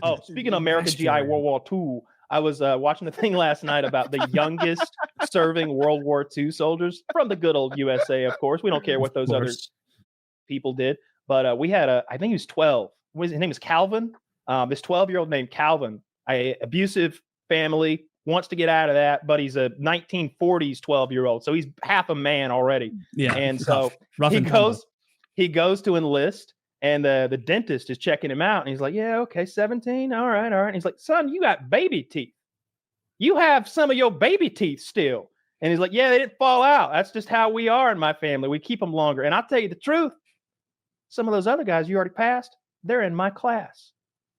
Oh, speaking of American GI World War II, I was watching the thing last night about the youngest serving World War II soldiers from the good old USA, of course. We don't care what those other people did. But we had I think he was 12. His name is Calvin. This 12-year-old named Calvin, abusive family, wants to get out of that, but he's a 1940s 12-year-old. So he's half a man already. Yeah. And so rough he goes to enlist. And the dentist is checking him out. And he's like, yeah, okay, 17. All right. And he's like, son, you got baby teeth. You have some of your baby teeth still. And he's like, yeah, they didn't fall out. That's just how we are in my family. We keep them longer. And I'll tell you the truth. Some of those other guys you already passed, they're in my class.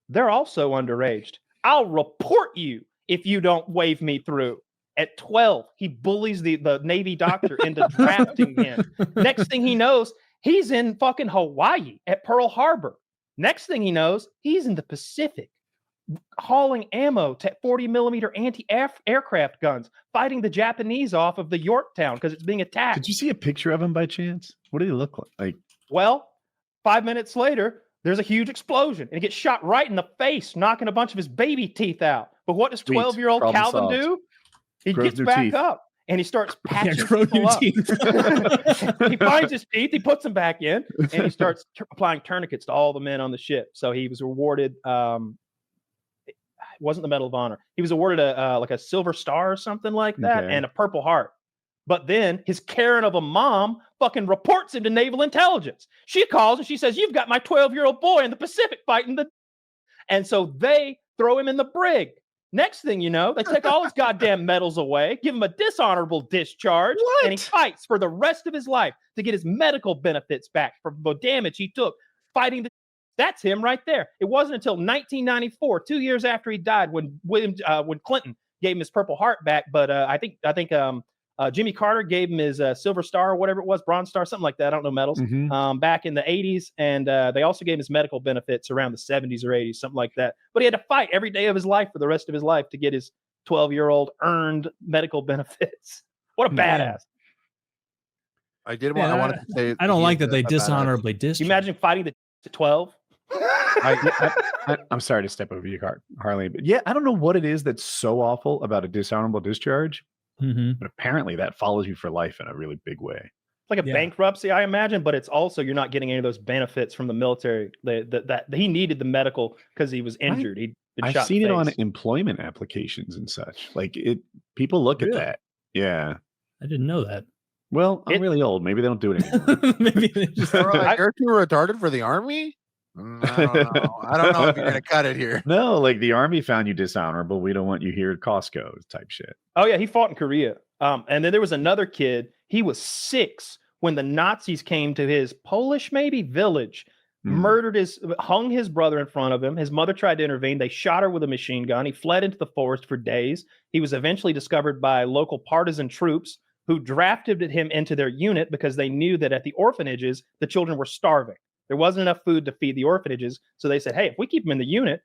They're also underaged. I'll report you if you don't wave me through. At 12, he bullies the Navy doctor into drafting him. Next thing he knows, he's in fucking Hawaii at Pearl Harbor. Next thing he knows, he's in the Pacific, hauling ammo to 40 millimeter anti-aircraft guns, fighting the Japanese off of the Yorktown because it's being attacked. Did you see a picture of him by chance? What did he look like? Well, 5 minutes later, there's a huge explosion and he gets shot right in the face, knocking a bunch of his baby teeth out. But what does 12-year-old Calvin do? He gets back up. And he starts patching people up. He finds his teeth, he puts them back in, and he starts applying tourniquets to all the men on the ship. So he was awarded, it wasn't the Medal of Honor. He was awarded like a Silver Star or something like that, and a Purple Heart. But then his Karen of a mom fucking reports him to Naval Intelligence. She calls and she says, you've got my 12-year-old boy in the Pacific fighting the... And so they throw him in the brig. Next thing you know, they take all his goddamn medals away, give him a dishonorable discharge, and he fights for the rest of his life to get his medical benefits back for the damage he took fighting the... That's him right there. It wasn't until 1994, 2 years after he died, when Clinton gave him his Purple Heart back. But I think Jimmy Carter gave him his Silver Star or whatever it was, Bronze Star, something like that. I don't know medals. Back in the 80s, and they also gave him his medical benefits around the 70s or 80s, something like that. But he had to fight every day of his life for the rest of his life to get his 12-year-old earned medical benefits. What a badass! I wanted to say. I don't like that they dishonorably discharged. You imagine fighting the 12. I'm sorry to step over you, Harley, but yeah, I don't know what it is that's so awful about a dishonorable discharge. But apparently that follows you for life in a really big way. It's like a bankruptcy, I imagine, but it's also you're not getting any of those benefits from the military. That he needed the medical because he was injured. I've seen it on employment applications and such. Like people look at that. Yeah, I didn't know that. Well, I'm really old. Maybe they don't do it anymore. Maybe they just you're too retarded for the army. I don't know if you're gonna cut it here. No, like the army found you dishonorable. We don't want you here at Costco type shit. Oh yeah, he fought in Korea. And then there was another kid. He was 6 when the Nazis came to his Polish village, hung his brother in front of him. His mother tried to intervene. They shot her with a machine gun. He fled into the forest for days. He was eventually discovered by local partisan troops who drafted him into their unit because they knew that at the orphanages, the children were starving. There wasn't enough food to feed the orphanages. So they said, hey, if we keep him in the unit,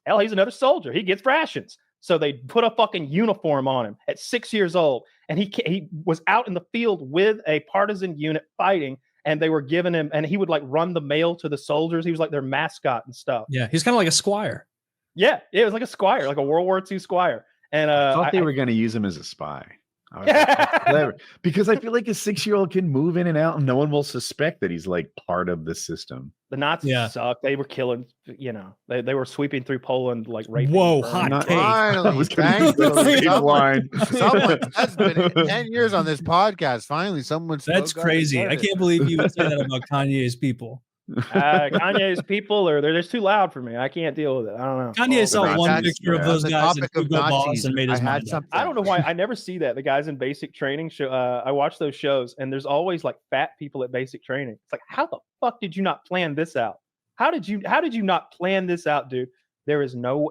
hell, he's another soldier. He gets rations. So they put a fucking uniform on him at 6 years old. And he was out in the field with a partisan unit fighting. And they were giving him, and he would like run the mail to the soldiers. He was like their mascot and stuff. Yeah, he's kind of like a squire. Yeah, it was like a squire, like a World War II squire. And I thought they were going to use him as a spy. I was like, that's clever. Because I feel like a 6-year-old can move in and out and no one will suspect that he's like part of the system. The Nazis sucked. They were killing, they were sweeping through Poland like raping. Whoa, hot take. Finally, someone that's been 10 years on this podcast. Finally, someone. That's crazy. I can't believe you would say that about Kanye's people. Kanye's people they're just too loud for me. I can't deal with it. I don't know. Kanye saw one picture of those guys in Hugo Boss and made his mind up. I don't know why I never see that. The guys in basic training show. I watch those shows and there's always like fat people at basic training. It's like, how the fuck did you not plan this out? How did you not plan this out, dude? There is no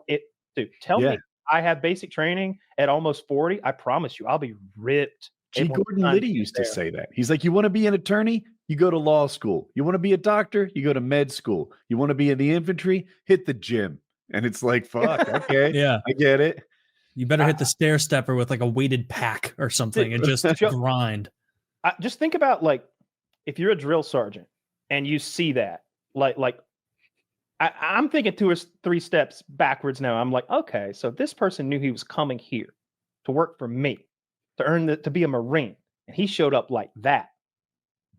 dude. Tell me I have basic training at almost 40. I promise you, I'll be ripped. G. Gordon Liddy used to say that. He's like, you want to be an attorney? You go to law school. You want to be a doctor? You go to med school. You want to be in the infantry? Hit the gym. And it's like, fuck, okay. Yeah, I get it. You better hit the stair stepper with like a weighted pack or something and just grind. Just think about like if you're a drill sergeant and you see that, like I'm thinking 2 or 3 steps backwards now. I'm like, okay, so this person knew he was coming here to work for me, to be a Marine, and he showed up like that.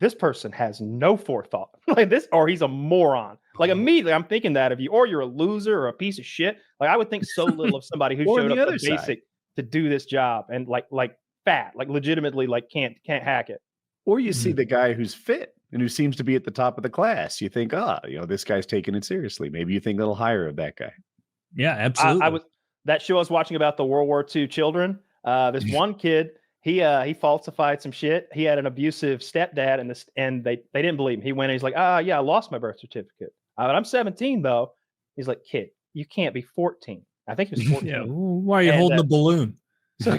This person has no forethought, like this, or he's a moron. Like immediately, I'm thinking that of you, or you're a loser or a piece of shit. Like I would think so little of somebody who showed up to basic to do this job and like fat, like legitimately, like can't hack it. Or you see the guy who's fit and who seems to be at the top of the class. You think, this guy's taking it seriously. Maybe you think a little higher of that guy. Yeah, absolutely. That show I was watching about the World War II children. This one kid. He falsified some shit. He had an abusive stepdad, and they didn't believe him. He went and he's like, yeah, I lost my birth certificate. But I'm 17 though. He's like, kid, you can't be 14. I think he was 14. Yeah, why are you holding a balloon? So he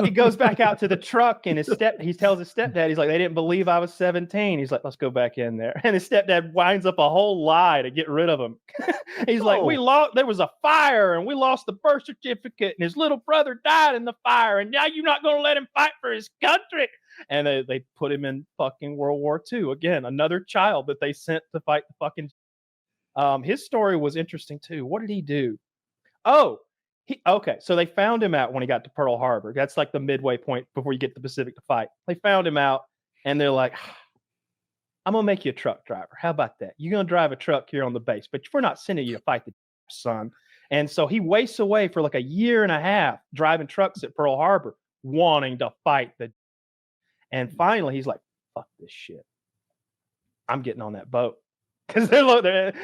goes back out to the truck, and he tells his stepdad, he's like, they didn't believe I was 17. He's like, let's go back in there. And his stepdad winds up a whole lie to get rid of him. He's like, there was a fire and we lost the birth certificate, and his little brother died in the fire, and now you're not going to let him fight for his country. And they put him in fucking World War II. Again, another child that they sent to fight the fucking. His story was interesting too. What did he do? So they found him out when he got to Pearl Harbor. That's like the midway point before you get to the Pacific to fight. They found him out, and they're like, I'm going to make you a truck driver. How about that? You're going to drive a truck here on the base, but we're not sending you to fight the son. And so he wastes away for like a year and a half driving trucks at Pearl Harbor, wanting to fight the. And finally, he's like, fuck this shit. I'm getting on that boat. Because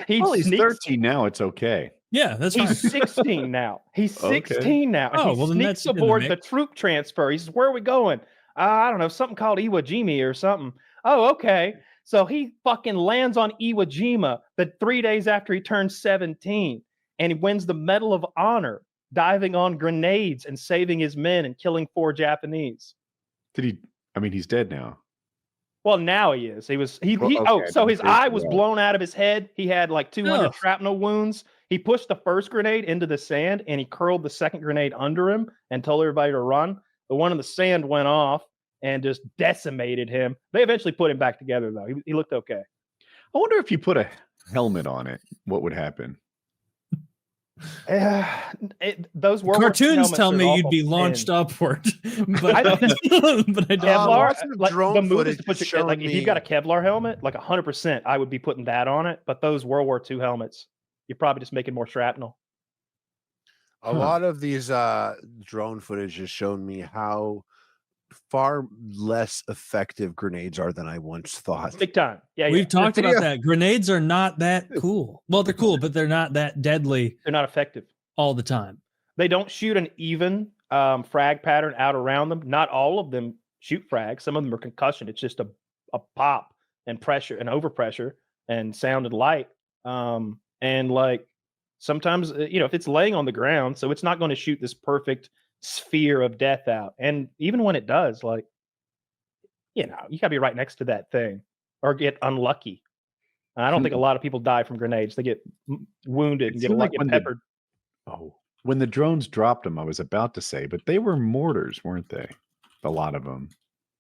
he's 13 now. It's okay. Yeah, that's fine. He's 16 now. He's 16 now. And he sneaks aboard the troop transfer. He says, where are we going? I don't know, something called Iwo Jima or something. Oh, okay. So he fucking lands on Iwo Jima the 3 days after he turns 17. And he wins the Medal of Honor, diving on grenades and saving his men and killing 4 Japanese. He's dead now. Well, now he is. So his eye was blown out of his head. He had like 200 shrapnel wounds. He pushed the first grenade into the sand, and he curled the second grenade under him and told everybody to run. The one in the sand went off and just decimated him. They eventually put him back together, though. He looked okay. I wonder if you put a helmet on it, what would happen? Those cartoons tell me you'd be launched upward, but I don't. Kevlar, like the movies like if you've got a Kevlar helmet, like 100%, I would be putting that on it. But those World War II helmets, you're probably just making more shrapnel. A lot of these drone footage has shown me how far less effective grenades are than I once thought. Big time. Yeah, we've talked about that. Grenades are not that cool. Well, they're cool, but they're not that deadly. They're not effective all the time. They don't shoot an even frag pattern out around them. Not all of them shoot frag. Some of them are concussion. It's just a pop and pressure and overpressure and sound and light. And like sometimes, if it's laying on the ground, so it's not going to shoot this perfect sphere of death out. And even when it does, like, you gotta be right next to that thing or get unlucky. I don't think a lot of people die from grenades. They get wounded and get peppered. When the drones dropped them, I was about to say, but they were mortars, weren't they? A lot of them.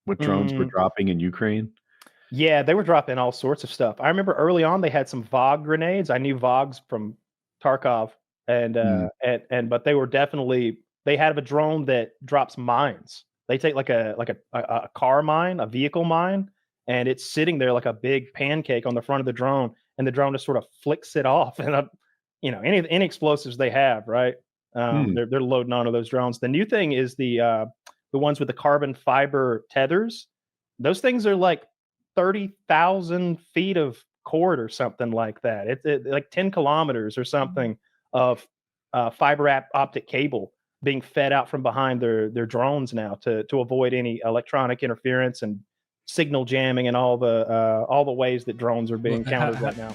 What drones were dropping in Ukraine? Yeah, they were dropping all sorts of stuff. I remember early on they had some VOG grenades. I knew VOGs from Tarkov, but they were definitely. They have a drone that drops mines. They take like a car mine, a vehicle mine, and it's sitting there like a big pancake on the front of the drone, and the drone just sort of flicks it off. And any explosives they have, right? They're loading onto those drones. The new thing is the ones with the carbon fiber tethers. Those things are like 30,000 feet of cord or something like that. It's like 10 kilometers or something of fiber optic cable being fed out from behind their drones now to avoid any electronic interference and signal jamming and all the ways that drones are being countered right now.